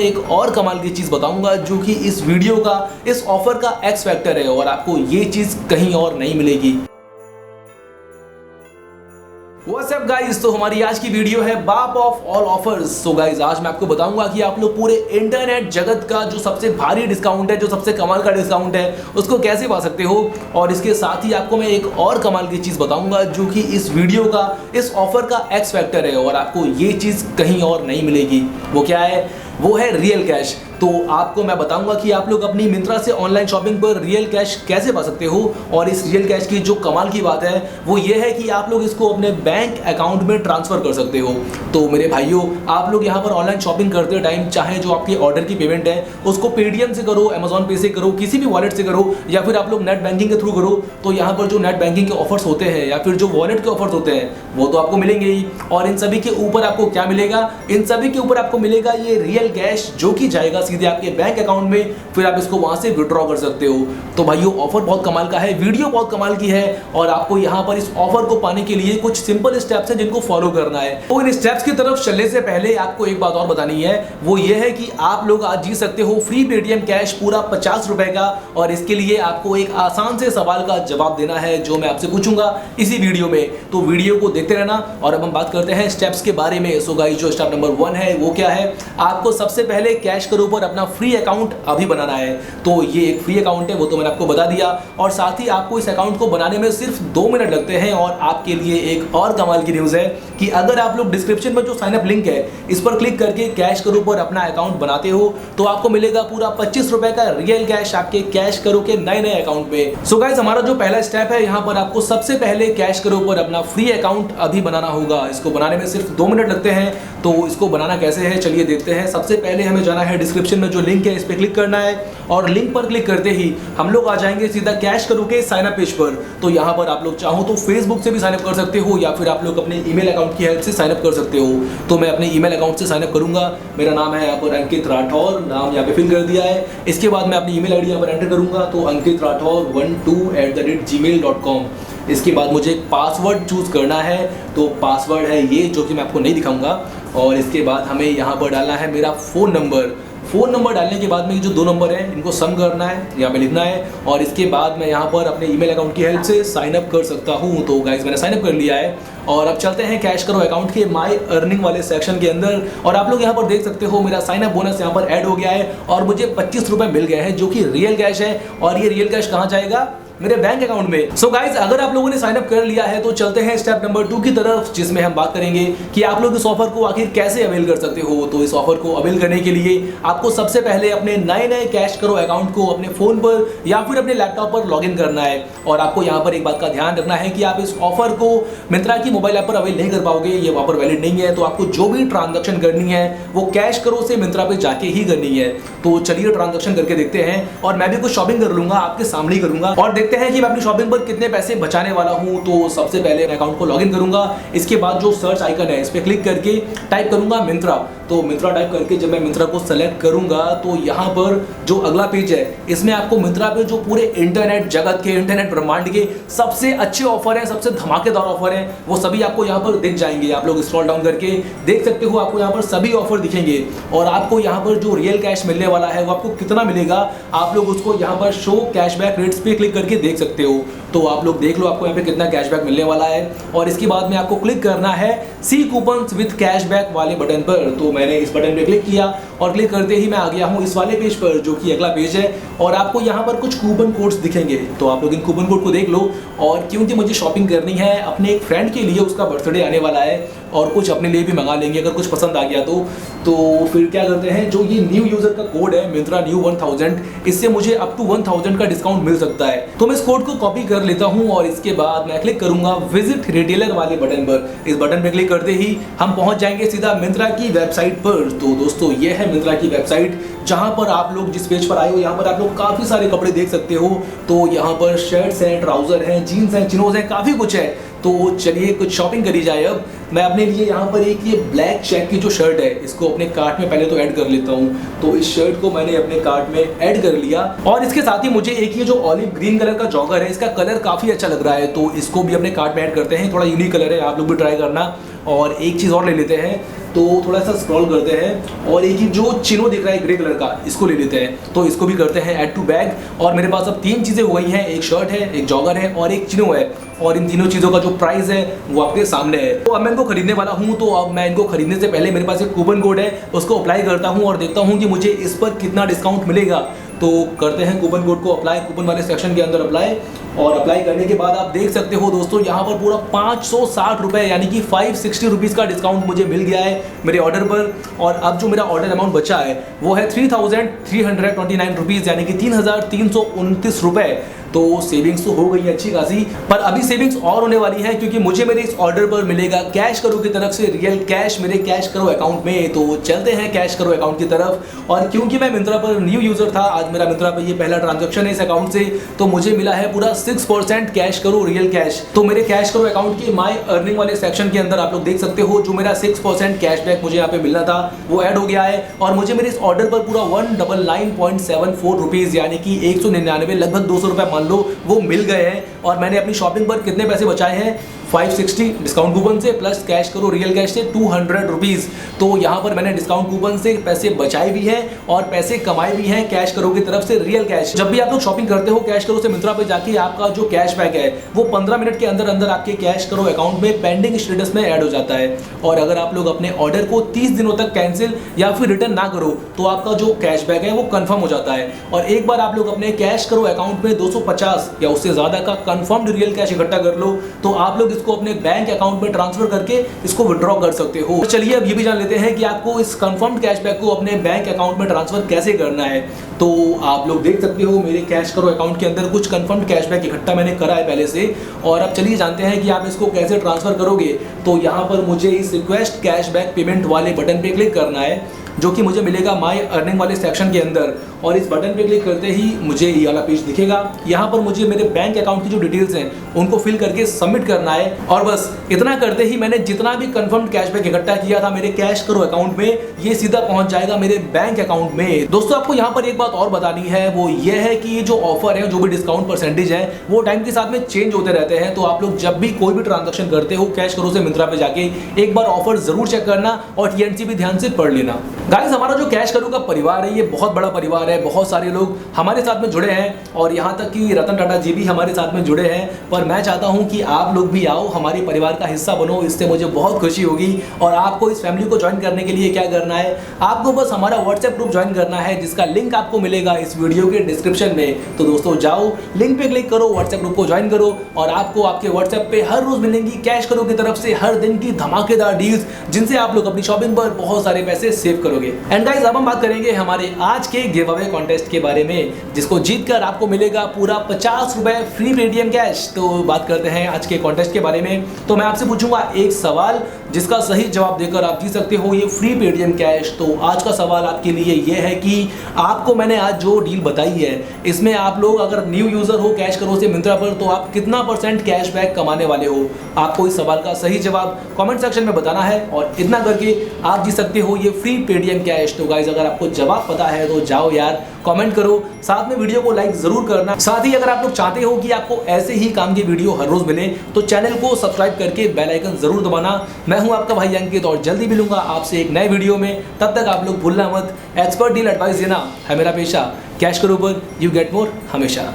एक और कमाल की चीज बताऊंगा जो कि इस वीडियो का, इस ऑफर का एक्स फैक्टर है और आपको ये चीज कहीं और नहीं मिलेगी। व्हाट्स अप गाइस, तो हमारी आज की वीडियो है बाप of all offers. So guys, आज मैं आपको बताऊंगा कि आप लोग पूरे इंटरनेट जगत का जो सबसे भारी डिस्काउंट है, जो सबसे कमाल का डिस्काउंट है, उसको कैसे पा सकते हो। और इसके साथ ही आपको मैं एक और कमाल की चीज बताऊंगा जो कि इस वीडियो का, इस ऑफर का एक्स फैक्टर है और आपको ये चीज कहीं और नहीं मिलेगी। वो क्या है? वो है रियल कैश। तो आपको मैं बताऊंगा कि आप लोग अपनी मिंत्रा से ऑनलाइन शॉपिंग पर रियल कैश कैसे पा सकते हो। और इस रियल कैश की जो कमाल की बात है वो ये है कि आप लोग इसको अपने बैंक अकाउंट में ट्रांसफर कर सकते हो। तो मेरे भाइयों, आप लोग यहाँ पर ऑनलाइन शॉपिंग करते टाइम चाहे जो आपके ऑर्डर की पेमेंट है उसको पेटीएम से करो, अमेजॉन पे से करो, किसी भी वॉलेट से करो, या फिर आप लोग नेट बैंकिंग के थ्रू करो, तो यहाँ पर जो नेट बैंकिंग के ऑफर्स होते हैं या फिर जो वॉलेट के ऑफर्स होते हैं वो तो आपको मिलेंगे ही। और इन सभी के ऊपर आपको क्या मिलेगा? इन सभी के ऊपर आपको मिलेगा ये रियल कैश, जो कि जाएगा सीधे आपके बैंक अकाउंट में, फिर आप इसको वहां से विड्रॉ कर सकते हो। तो भाइयों, ऑफर बहुत कमाल का है, वीडियो बहुत कमाल की है और आपको यहां पर इस ऑफर को पाने के लिए कुछ सिंपल स्टेप्स हैं जिनको फॉलो करना है। तो इन स्टेप्स की तरफ चलने से पहले आपको एक बात और बतानी है, वो ये है कि आप लोग आज जीत सकते हो फ्री पेटीएम कैश पूरा 50 रुपए का। और इसके लिए आपको एक आसान से सवाल का जवाब देना है जो मैं आपसे पूछूंगा इसी वीडियो में। तो वीडियो को देखते रहना। और अब हम बात करते हैं स्टेप्स के बारे में। सो गाइस, जो स्टेप नंबर 1 है वो क्या है? आपको सबसे पहले कैश करो पर अपना फ्री अकाउंट अभी बनाना है। तो ये एक फ्री अकाउंट है, वो तो मैंने आपको बता दिया। और साथ ही आपको इस अकाउंट को बनाने में सिर्फ 2 मिनट लगते हैं। और आपके लिए एक और कमाल की न्यूज़ है कि अगर आप लोग डिस्क्रिप्शन में जो साइन अप लिंक है इस पर क्लिक करके कैश करो पर अपना अकाउंट बनाते हो तो आपको मिलेगा पूरा 25 रुपए का रियल कैश आपके कैश करो के नए अकाउंट में। सो गाइस, हमारा जो पहला स्टेप है, यहाँ पर आपको सबसे पहले कैश करो पर अपना फ्री अकाउंट अभी बनाना होगा। इसको बनाने में सिर्फ 2 मिनट लगते हैं। तो इसको बनाना कैसे है, चलिए देखते हैं। सबसे पहले हमें जाना है डिस्क्रिप्शन में जो लिंक है इस पर क्लिक करना है और लिंक पर क्लिक करते ही हम लोग आ जाएंगे सीधा कैश करो के साइन अप पेज पर। तो यहाँ पर आप लोग चाहो तो फेसबुक से भी साइन अप कर सकते हो या फिर आप लोग अपने ईमेल अकाउंट की हेल्प से साइन अप कर सकते हो। तो मैं अपने ईमेल अकाउंट से साइन अप करूंगा। मेरा नाम है यहाँ पर अंकित राठौर, नाम यहाँ पे फिल कर दिया है। इसके बाद मैं अपनी ईमेल आईडी यहाँ पर एंटर करूंगा, तो अंकित राठौर 12@gmail.com। इसके बाद मुझे एक पासवर्ड चूज करना है। तो पासवर्ड है ये, जो कि मैं आपको नहीं दिखाऊंगा। और इसके बाद हमें यहाँ पर डालना है मेरा फ़ोन नंबर। फ़ोन नंबर डालने के बाद में ये जो 2 नंबर हैं इनको सम करना है, यहाँ पे लिखना है। और इसके बाद मैं यहाँ पर अपने ईमेल अकाउंट की हेल्प से साइन अप कर सकता हूँ। तो गाइस, मैंने साइन अप कर लिया है। और अब चलते हैं कैश करो अकाउंट के माई अर्निंग वाले सेक्शन के अंदर। और आप लोग यहाँ पर देख सकते हो मेरा साइन अप बोनस यहाँ पर ऐड हो गया है और मुझे 25 रुपये मिल गए हैं जो कि रियल कैश है। और ये रियल कैश कहाँ जाएगा? मेरे बैंक अकाउंट में। सो गाइज, अगर आप लोगों ने साइन अप कर लिया है तो चलते हैं स्टेप नंबर 2 की तरफ, जिसमें हम बात करेंगे कि आप लोग इस ऑफर को आखिर कैसे अवेल कर सकते हो। तो इस ऑफर को अवेल करने के लिए आपको सबसे पहले अपने नए कैश करो अकाउंट को अपने फोन पर या फिर अपने लैपटॉप पर लॉगिन करना है। और आपको यहाँ पर एक बात का ध्यान रखना है कि आप इस ऑफर को मिंत्रा की मोबाइल ऐप पर अवेल नहीं कर पाओगे, ये वहाँ पर वैलिड नहीं है। तो आपको जो भी ट्रांजेक्शन करनी है वो कैश करो से मिंत्रा पे जाके ही करनी है। तो चलिए ट्रांजेक्शन करके देखते हैं। और मैं भी कुछ शॉपिंग कर लूंगा, आपके सामने ही करूंगा और देखते हैं कि मैं अपनी शॉपिंग पर कितने पैसे बचाने वाला हूं। तो सबसे पहले मैं अकाउंट को लॉगिन करूंगा। इसके बाद जो सर्च आइकन है इस पे क्लिक करके टाइप करूंगा मिंत्रा। तो मिंत्रा टाइप करके जब मैं मिंत्रा को सेलेक्ट करूंगा तो यहाँ पर जो अगला पेज है इसमें आपको मिंत्रा पे जो पूरे इंटरनेट जगत के, इंटरनेट ब्रह्मांड के सबसे अच्छे ऑफर हैं, सबसे धमाकेदार ऑफर हैं, वो सभी आपको यहाँ पर दिख जाएंगे। आप लोग स्क्रॉल डाउन करके देख सकते हो, आपको यहाँ पर सभी ऑफर दिखेंगे। और आपको यहाँ पर जो रियल कैश मिलने वाला है वो आपको कितना मिलेगा, आप लोग उसको यहाँ पर शो कैशबैक रेट्स पे क्लिक करके देख सकते हो। तो आप लोग देख लो आपको यहाँ पे कितना कैशबैक मिलने वाला है। और इसके बाद में आपको क्लिक करना है सी कूपन्स विद कैशबैक वाले बटन पर। तो मैंने इस बटन पे क्लिक किया और क्लिक करते ही मैं आ गया हूँ इस वाले पेज पर, जो कि अगला पेज है। और आपको यहाँ पर कुछ कूपन कोड्स दिखेंगे, तो आप लोग इन कूपन कोड को देख लो। और क्योंकि मुझे शॉपिंग करनी है अपने एक फ्रेंड के लिए, उसका बर्थडे आने वाला है और कुछ अपने लिए भी मंगा लेंगे अगर कुछ पसंद आ गया तो फिर क्या करते हैं, जो ये न्यू यूजर का कोड है मिंत्रा न्यू 1000, इससे मुझे अप टू 1000 का डिस्काउंट मिल सकता है। तो मैं इस कोड को कॉपी कर लेता हूं और इसके बाद मैं क्लिक करूंगा विजिट रिटेलर वाले बटन पर। इस बटन पे क्लिक करते ही हम पहुंच जाएंगे सीधा मिंत्रा की वेबसाइट पर। तो दोस्तों, ये है मिंत्रा की वेबसाइट, जहां पर आप लोग जिस पेज पर आए हो यहाँ पर आप लोग काफी सारे कपड़े देख सकते हो। तो यहाँ पर शर्ट्स हैं, ट्राउजर हैं, जीन्स हैं, चिनोज हैं, काफी कुछ है। तो चलिए कुछ शॉपिंग करी जाए। अब मैं अपने लिए यहाँ पर एक ये ब्लैक चेक की जो शर्ट है इसको अपने कार्ट में पहले तो ऐड कर लेता हूँ। तो इस शर्ट को मैंने अपने कार्ट में ऐड कर लिया। और इसके साथ ही मुझे एक ये जो ऑलिव ग्रीन कलर का जॉगर है, इसका कलर काफी अच्छा लग रहा है, तो इसको भी अपने कार्ट में ऐड करते हैं। थोड़ा यूनिक कलर है, आप लोग भी ट्राई करना। और एक चीज़ और ले लेते हैं, तो थोड़ा सा स्क्रॉल करते हैं और एक ही जो चिनो दिख रहा है ग्रे कलर का, इसको ले लेते हैं। तो इसको भी करते हैं ऐड टू बैग और मेरे पास अब 3 चीज़ें हो गई हैं, एक शर्ट है, एक जॉगर है और एक चिनो है और इन तीनों चीज़ों का जो प्राइस है वो आपके सामने है। तो अब मैं इनको खरीदने वाला हूँ। तो अब मैं इनको खरीदने से पहले मेरे पास एक कूपन कोड है, उसको अप्लाई करता हूँ और देखता हूँ कि मुझे इस पर कितना डिस्काउंट मिलेगा। तो करते हैं कूपन कोड को अप्लाई, कूपन वाले सेक्शन के अंदर अप्लाई और अप्लाई करने के बाद आप देख सकते हो दोस्तों यहाँ पर पूरा 560 रुपये यानी कि 560 रुपीज़ का डिस्काउंट मुझे मिल गया है मेरे ऑर्डर पर। और अब जो मेरा ऑर्डर अमाउंट बचा है वो है 3329 रुपीज़ यानी कि 3329 रुपये। तो सेविंग्स तो हो गई है अच्छी खासी, पर अभी सेविंग्स और होने वाली है क्योंकि मुझे मेरे इस ऑर्डर पर मिलेगा कैश करो की तरफ से रियल कैश मेरे कैश करो अकाउंट में। तो चलते हैं कैश करो अकाउंट की तरफ। और क्योंकि मैं मिंत्रा पर न्यू यूज़र था, आज मेरा मिंत्रा पर ये पहला ट्रांजैक्शन है इस अकाउंट से, तो मुझे मिला है पूरा 6% कैश करो रियल कैश। तो मेरे कैश करो अकाउंट के माई अर्निंग वाले सेक्शन के अंदर आप लोग देख सकते हो जो मेरा 6% कैशबैक मुझे यहाँ पे मिलना था वो ऐड हो गया है और मुझे मेरे इस ऑर्डर पर पूरा 199.74 रुपीज़ यानी कि 199 लगभग 200 रुपये मान लो वो मिल गए हैं। और मैंने अपनी शॉपिंग पर कितने पैसे बचाए हैं 560 डिस्काउंट कूपन से प्लस कैश करो रियल कैश से 200 रुपीज़। तो यहाँ पर मैंने डिस्काउंट कूपन से पैसे बचाए भी हैं और पैसे कमाए भी हैं कैश करो की तरफ से रियल कैश। जब भी आप लोग शॉपिंग करते हो कैश करो से मिंत्रा पे जाके आपका जो कैश बैक है वो 15 मिनट के अंदर अंदर आपके कैश करो अकाउंट में पेंडिंग स्टेटस में ऐड हो जाता है। और अगर आप लोग अपने ऑर्डर को 30 दिनों तक कैंसिल या फिर रिटर्न ना करो तो आपका जो कैश बैक है वो कंफर्म हो जाता है। और एक बार आप लोग अपने कैश करो अकाउंट में 250 या उससे ज़्यादा का कंफर्म्ड रियल कैश इकट्ठा कर लो तो आप लोग इसको अपने बैंक अकाउंट में ट्रांसफर करके इसको विड्रॉ कर सकते हो। चलिए अब ये भी जान लेते हैं कि आपको इस कंफर्म्ड कैशबैक को अपने बैंक अकाउंट में ट्रांसफर कैसे करना है। तो आप लोग देख सकते हो मेरे कैश करो अकाउंट के अंदर कुछ कंफर्म्ड कैशबैक इकट्ठा मैंने करा है पहले से। और अब चलिए जानते हैं कि आप इसको कैसे ट्रांसफर करोगे। तो यहाँ पर मुझे इस रिक्वेस्ट कैशबैक पेमेंट वाले बटन पे क्लिक करना है जो कि मुझे मिलेगा माई अर्निंग वाले सेक्शन के अंदर। और इस बटन पे क्लिक करते ही मुझे ये वाला पेज दिखेगा। यहाँ पर मुझे मेरे बैंक अकाउंट की जो डिटेल्स हैं उनको फिल करके सबमिट करना है। और बस इतना करते ही मैंने जितना भी कंफर्म्ड कैशबैक इकट्ठा किया था मेरे कैश करो अकाउंट में ये सीधा पहुंच जाएगा मेरे बैंक अकाउंट में। दोस्तों आपको यहाँ पर एक बात और बतानी है वो ये है कि ये जो ऑफर है जो भी डिस्काउंट परसेंटेज है वो टाइम के साथ में चेंज होते रहते हैं। तो आप लोग जब भी कोई भी ट्रांजेक्शन करते हो कैश करो से मिंत्रा पे जाके एक बार ऑफर जरूर चेक करना और TNC भी ध्यान से पढ़ लेना। गाइस हमारा जो कैश करो का परिवार है ये बहुत बड़ा परिवार है, बहुत सारे लोग हमारे साथ में जुड़े हैं और यहाँ तक कि रतन टाटा जी भी हमारे साथ में जुड़े हैं। पर मैं चाहता हूँ कि आप लोग भी आओ हमारे परिवार का हिस्सा बनो, इससे मुझे बहुत खुशी होगी। और आपको इस फैमिली को ज्वाइन करने के लिए क्या करना है, आपको बस हमारा व्हाट्सएप ग्रुप ज्वाइन करना है जिसका लिंक आपको मिलेगा इस वीडियो के डिस्क्रिप्शन में। तो दोस्तों जाओ लिंक पे क्लिक करो, व्हाट्सएप ग्रुप को ज्वाइन करो और आपको आपके व्हाट्सएप पे हर रोज मिलेंगी कैश करो की तरफ से हर दिन की धमाकेदार डील्स जिनसे आप लोग अपनी शॉपिंग पर बहुत सारे पैसे सेव करोगे। एंड गाइस अब हम बात करेंगे हमारे आज के गिव अवे कॉन्टेस्ट के बारे में जिसको जीतकर आपको मिलेगा पूरा 50 रुपए फ्री पेटीएम कैश। तो बात करते हैं आज के कॉन्टेस्ट के बारे में। तो मैं आपसे पूछूंगा एक सवाल जिसका सही जवाब देकर आप जीत सकते हो ये फ्री पेटीएम कैश। तो आज का सवाल आपके लिए ये है कि आपको मैंने आज जो डील बताई है इसमें आप लोग अगर न्यू यूजर हो कैश करो से मिंत्रा पर तो आप कितना % कैशबैक कमाने वाले हो। आपको इस सवाल का सही जवाब कमेंट सेक्शन में बताना है और इतना करके आप जीत सकते हो ये फ्री पेटीएम कैश। तो गाइज अगर आपको जवाब पता है तो जाओ यार कमेंट करो, साथ में वीडियो को लाइक जरूर करना। साथ ही अगर आप लोग चाहते हो कि आपको ऐसे ही काम की वीडियो हर रोज मिले तो चैनल को सब्सक्राइब करके बेल आइकन जरूर दबाना। मैं हूं आपका भाई अंकित और जल्दी मिलूंगा आपसे एक नए वीडियो में। तब तक आप लोग भूलना मत एक्सपर्ट डील एडवाइस देना है मेरा पेशा। कैश करो पर यू गेट मोर हमेशा।